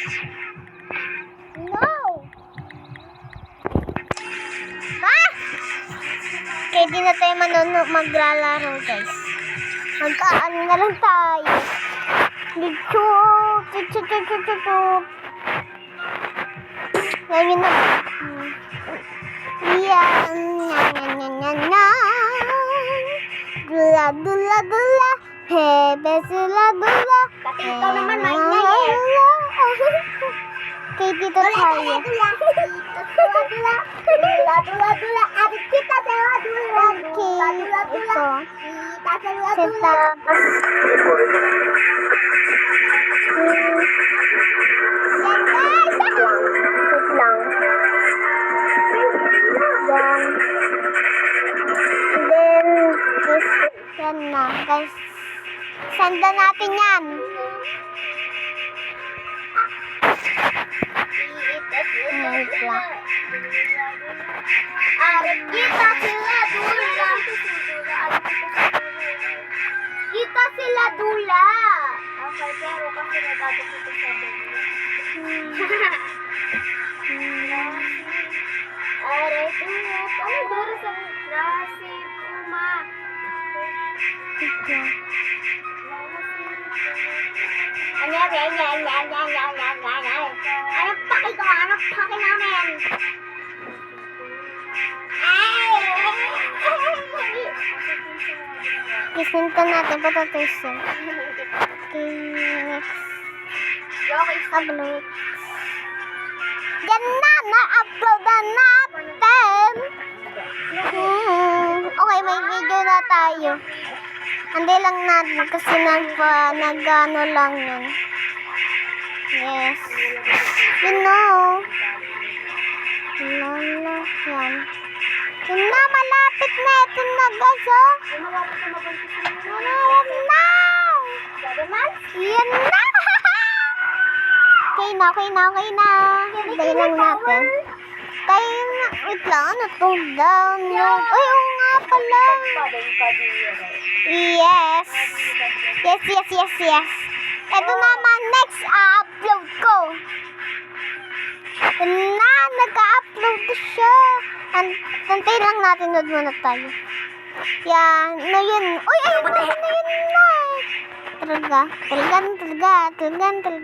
No! Ha? Okay, di na tayo maglalaro, guys. Magkaan na lang tayo. Chup, chup, chup, chup, chup, chup. Ngayon na. Yan, na. Dula, dula, dula. Hebe, sula, dula. Pati ikaw naman, maingay eh. Okay, dito tayo. Dula, dula. Dula, dula, dula. Adik kita sa dula. Dula, dula, dula. Kita sa dula, dula. Yan, guys. Wait lang. Yan. And then, this, yan na, guys. Sanda natin yan. Wait lang. Adik kita sila dula. Kita sila dula. Okay, pero kasi nagdadikit ko sa dula. Aray, dula. Ano dura sa nasi puma? Ito. Ano yan? Anong paki ko? Anong paki namin? Isinta natin patatusin. Okay, next. Okay, Upload. Yan na! Na-upload na natin! Okay, may video na tayo. Hindi lang natin kasi nag-ano lang yun. Yes. You know. Lala. Yan. Yun na, malapit na. Ito na, guys, oh. Malapit na. Yan na. Okay na. Hintay lang natin. Tayo na. Wait lang, ano to? Down. Ay, oo nga pala. Yes. Yes. Ito naman, next upload ko. Na, nag-upload siya. Antay lang natin, nood muna tayo. Yan, na yun. Uy, ayun na yun na. Talaga. Yun na, din natin.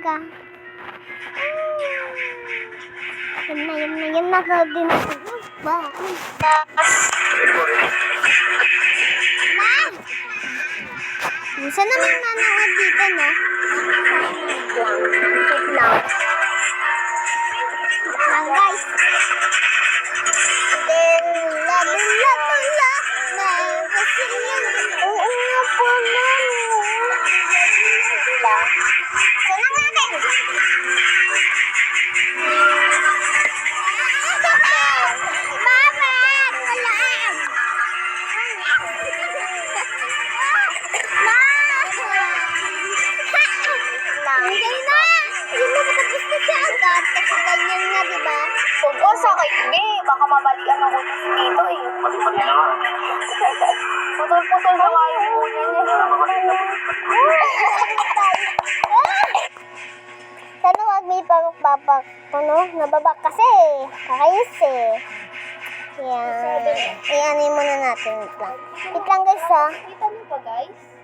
Ba? Minsan naman nanood dito, no? Wait lang, guys. Then, la. Kasi yan. Oo nga pala, no? Sana natin. Kasi ganyan nga, diba? Oo, sakit be. Baka mabalikan ng utos dito eh. Putol-putol na nga yung ulo niya. Sana wag may babak. Nababak kasi. Kakayos eh. Yan. Iyanin muna natin. Wait lang guys, ha. Kita mo ba guys?